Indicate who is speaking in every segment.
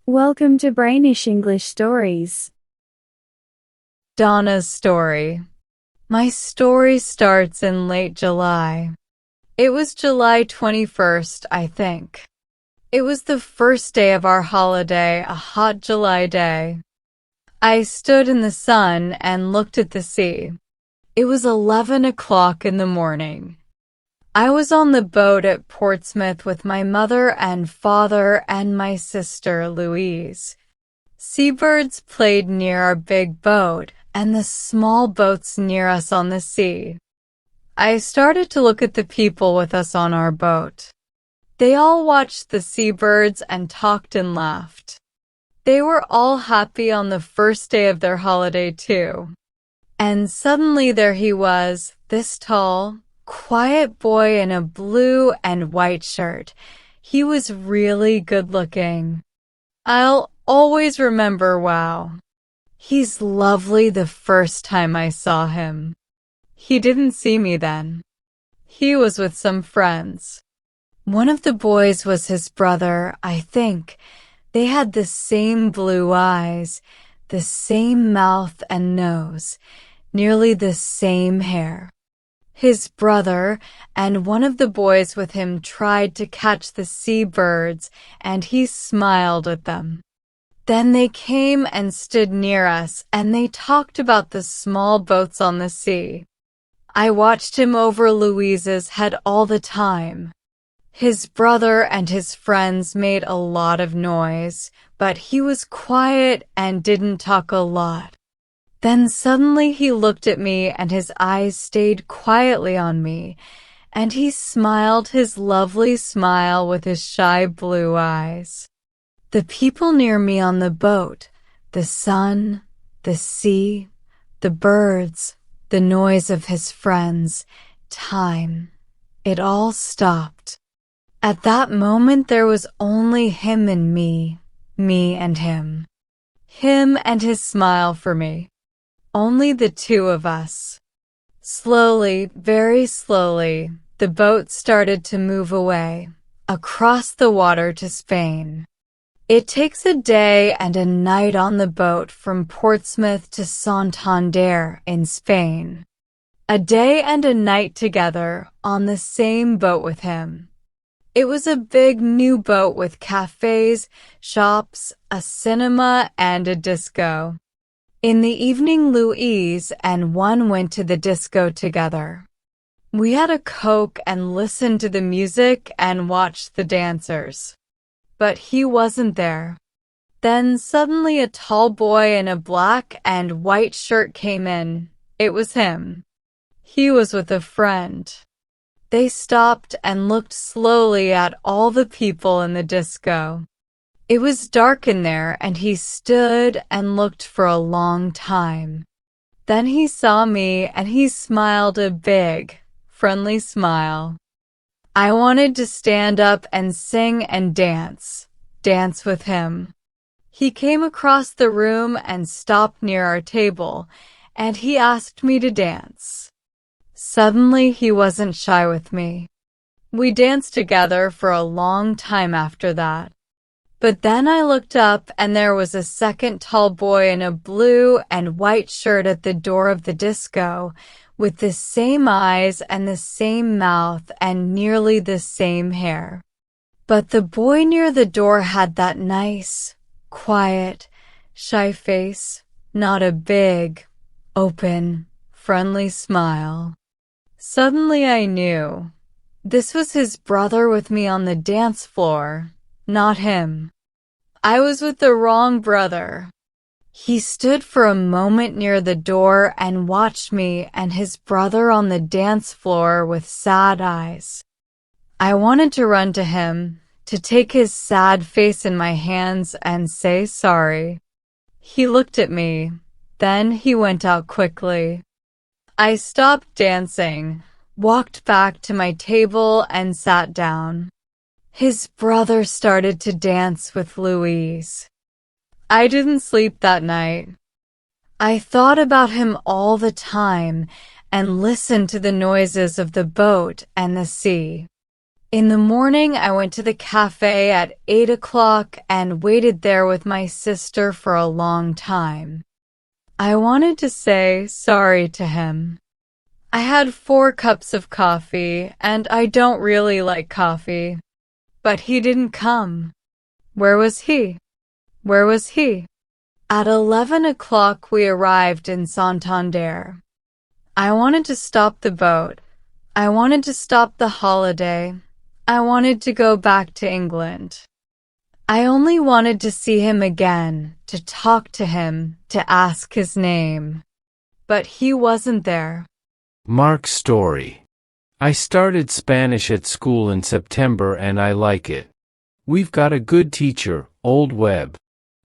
Speaker 1: Welcome to Brainish English Stories.
Speaker 2: Donna's story. My story starts in late July. It was July 21st, I think. It was the first day of our holiday, a hot July day. I stood in the sun and looked at the sea. It was 11 o'clock in the morning. I was on the boat at Portsmouth with my mother and father and my sister Louise. Seabirds played near our big boat and the small boats near us on the sea. I started to look at the people with us on our boat. They all watched the seabirds and talked and laughed. They were all happy on the first day of their holiday too. And suddenly there he was, this tall, quiet boy in a blue and white shirt. He was really good looking. I'll always remember, wow. He's lovely the first time I saw him. He didn't see me then. He was with some friends. One of the boys was his brother, I think. They had the same blue eyes, the same mouth and nose, nearly the same hair. His brother and one of the boys with him tried to catch the seabirds, and he smiled at them. Then they came and stood near us, and they talked about the small boats on the sea. I watched him over Louise's head all the time. His brother and his friends made a lot of noise, but he was quiet and didn't talk a lot. Then suddenly he looked at me and his eyes stayed quietly on me, and he smiled his lovely smile with his shy blue eyes. The people near me on the boat, the sun, the sea, the birds, the noise of his friends, time, it all stopped. At that moment there was only him and me and him. Him and his smile for me. Only the two of us. Slowly, very slowly, the boat started to move away, across the water to Spain. It takes a day and a night on the boat from Portsmouth to Santander in Spain. A day and a night together on the same boat with him. It was a big new boat with cafes, shops, a cinema, and a disco. In the evening, Louise and one went to the disco together. We had a Coke and listened to the music and watched the dancers. But he wasn't there. Then suddenly a tall boy in a black and white shirt came in. It was him. He was with a friend. They stopped and looked slowly at all the people in the disco. It was dark in there, and he stood and looked for a long time. Then he saw me, and he smiled a big, friendly smile. I wanted to stand up and sing and dance with him. He came across the room and stopped near our table, and he asked me to dance. Suddenly he wasn't shy with me. We danced together for a long time after that. But then I looked up and there was a second tall boy in a blue and white shirt at the door of the disco, with the same eyes and the same mouth and nearly the same hair. But the boy near the door had that nice, quiet, shy face, not a big, open, friendly smile. Suddenly I knew. This was his brother with me on the dance floor, not him. I was with the wrong brother. He stood for a moment near the door and watched me and his brother on the dance floor with sad eyes. I wanted to run to him, to take his sad face in my hands and say sorry. He looked at me, then he went out quickly. I stopped dancing, walked back to my table and sat down. His brother started to dance with Louise. I didn't sleep that night. I thought about him all the time and listened to the noises of the boat and the sea. In the morning, I went to the cafe at 8 o'clock and waited there with my sister for a long time. I wanted to say sorry to him. I had 4 cups of coffee, and I don't really like coffee. But he didn't come. Where was he? Where was he? At 11 o'clock, we arrived in Santander. I wanted to stop the boat. I wanted to stop the holiday. I wanted to go back to England. I only wanted to see him again, to talk to him, to ask his name. But he wasn't there.
Speaker 3: Mark's story. I started Spanish at school in September and I like it. We've got a good teacher, Old Webb.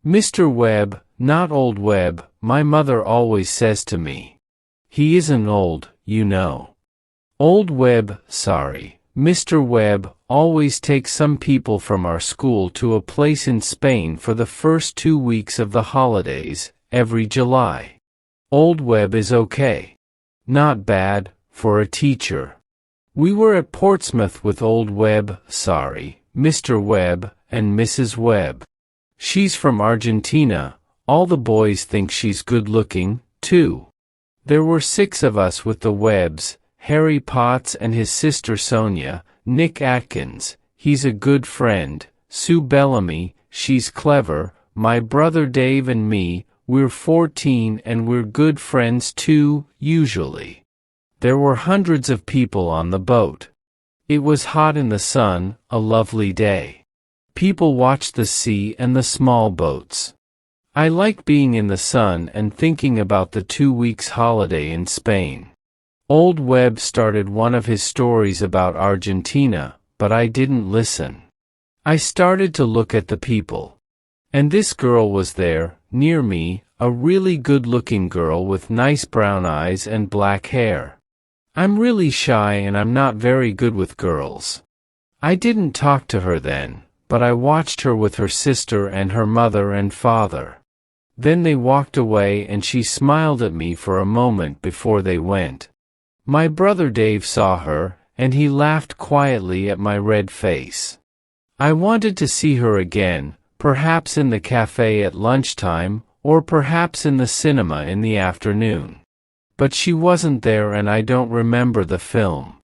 Speaker 3: Mr. Webb, not Old Webb, my mother always says to me. He isn't old, you know. Old Webb, sorry. Mr. Webb always takes some people from our school to a place in Spain for the first 2 weeks of the holidays, every July. Old Webb is okay. Not bad, for a teacher. We were at Portsmouth with Old Webb, sorry, Mr. Webb, and Mrs. Webb. She's from Argentina. All the boys think she's good-looking, too. There were 6 of us with the Webbs, Harry Potts and his sister Sonia, Nick Atkins, he's a good friend, Sue Bellamy, she's clever, my brother Dave and me, we're 14 and we're good friends too, usually. There were hundreds of people on the boat. It was hot in the sun, a lovely day. People watched the sea and the small boats. I like being in the sun and thinking about the 2 weeks holiday in Spain. Old Webb started one of his stories about Argentina, but I didn't listen. I started to look at the people. And this girl was there, near me, a really good-looking girl with nice brown eyes and black hair. I'm really shy and I'm not very good with girls. I didn't talk to her then, but I watched her with her sister and her mother and father. Then they walked away and she smiled at me for a moment before they went. My brother Dave saw her, and he laughed quietly at my red face. I wanted to see her again, perhaps in the cafe at lunchtime, or perhaps in the cinema in the afternoon. But she wasn't there and I don't remember the film.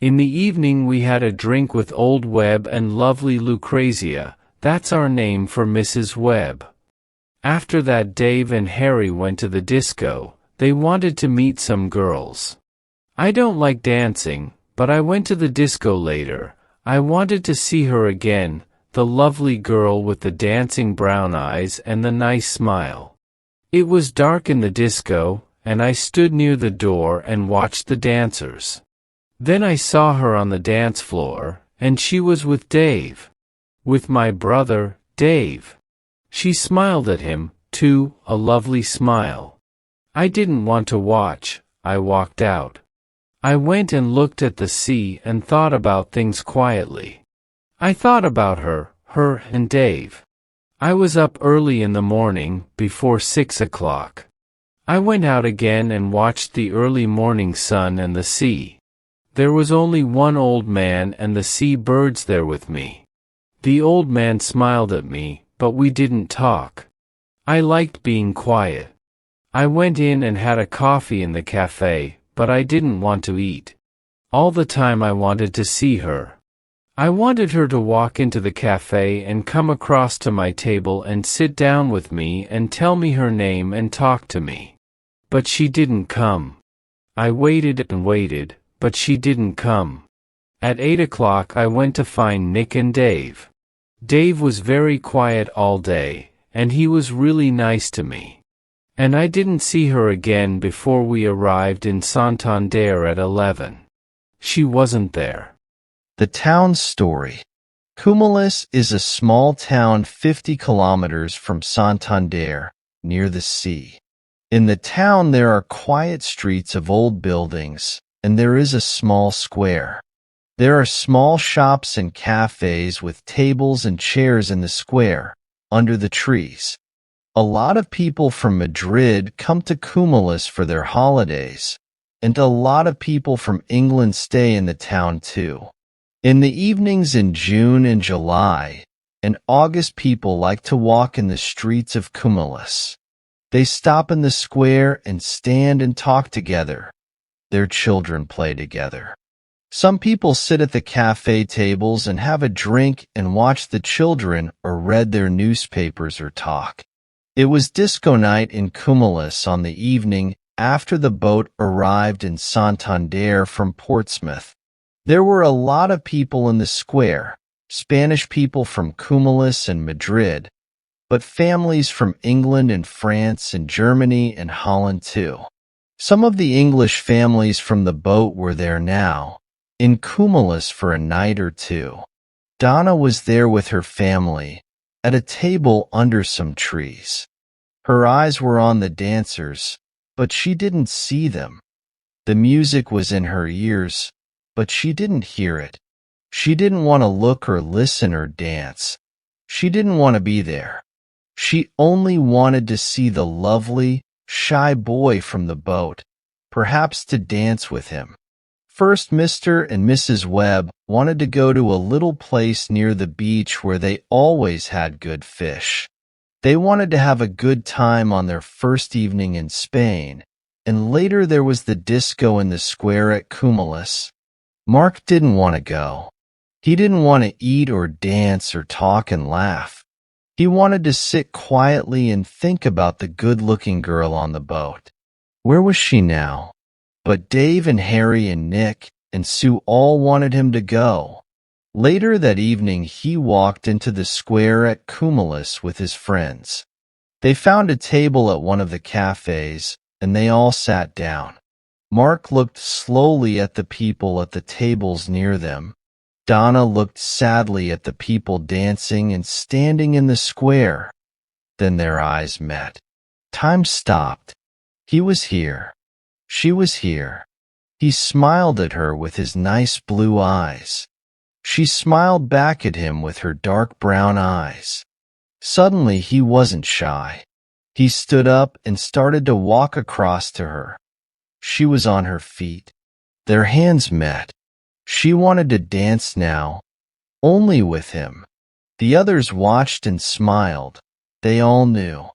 Speaker 3: In the evening we had a drink with Old Webb and lovely Lucrezia, that's our name for Mrs. Webb. After that Dave and Harry went to the disco, they wanted to meet some girls. I don't like dancing, but I went to the disco later. I wanted to see her again, the lovely girl with the dancing brown eyes and the nice smile. It was dark in the disco, and I stood near the door and watched the dancers. Then I saw her on the dance floor, and she was with Dave. With my brother, Dave. She smiled at him, too, a lovely smile. I didn't want to watch, I walked out. I went and looked at the sea and thought about things quietly. I thought about her and Dave. I was up early in the morning, before 6 o'clock. I went out again and watched the early morning sun and the sea. There was only one old man and the sea birds there with me. The old man smiled at me, but we didn't talk. I liked being quiet. I went in and had a coffee in the cafe, but I didn't want to eat. All the time I wanted to see her. I wanted her to walk into the cafe and come across to my table and sit down with me and tell me her name and talk to me. But she didn't come. I waited and waited, but she didn't come. At 8 o'clock I went to find Nick and Dave. Dave was very quiet all day, and he was really nice to me. And I didn't see her again before we arrived in Santander at 11. She wasn't there.
Speaker 4: The town story. Cumulus is a small town 50 kilometers from Santander, near the sea. In the town there are quiet streets of old buildings, and there is a small square. There are small shops and cafes with tables and chairs in the square, under the trees. A lot of people from Madrid come to Cumulus for their holidays, and a lot of people from England stay in the town too. In the evenings in June and July and August, people like to walk in the streets of Cumulus. They stop in the square and stand and talk together. Their children play together. Some people sit at the cafe tables and have a drink and watch the children or read their newspapers or talk. It was disco night in Cumulus on the evening after the boat arrived in Santander from Portsmouth. There were a lot of people in the square, Spanish people from Cumulus and Madrid, but families from England and France and Germany and Holland too. Some of the English families from the boat were there now, in Cumulus for a night or two. Donna was there with her family, at a table under some trees. Her eyes were on the dancers, but she didn't see them. The music was in her ears, but she didn't hear it. She didn't want to look or listen or dance. She didn't want to be there. She only wanted to see the lovely, shy boy from the boat, perhaps to dance with him. First, Mr. and Mrs. Webb wanted to go to a little place near the beach where they always had good fish. They wanted to have a good time on their first evening in Spain, and later there was the disco in the square at Cumulus. Mark didn't want to go. He didn't want to eat or dance or talk and laugh. He wanted to sit quietly and think about the good-looking girl on the boat. Where was she now? But Dave and Harry and Nick and Sue all wanted him to go. Later that evening, he walked into the square at Cumulus with his friends. They found a table at one of the cafes, and they all sat down. Mark looked slowly at the people at the tables near them. Donna looked sadly at the people dancing and standing in the square. Then their eyes met. Time stopped. He was here. She was here. He smiled at her with his nice blue eyes. She smiled back at him with her dark brown eyes. Suddenly he wasn't shy. He stood up and started to walk across to her. She was on her feet. Their hands met. She wanted to dance now, only with him. The others watched and smiled. They all knew.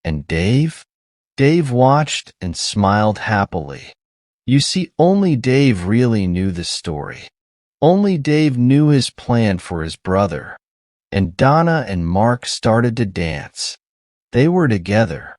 Speaker 4: And Dave? Dave watched and smiled happily. You see, only Dave really knew the story. Only Dave knew his plan for his brother. And Donna and Mark started to dance. They were together.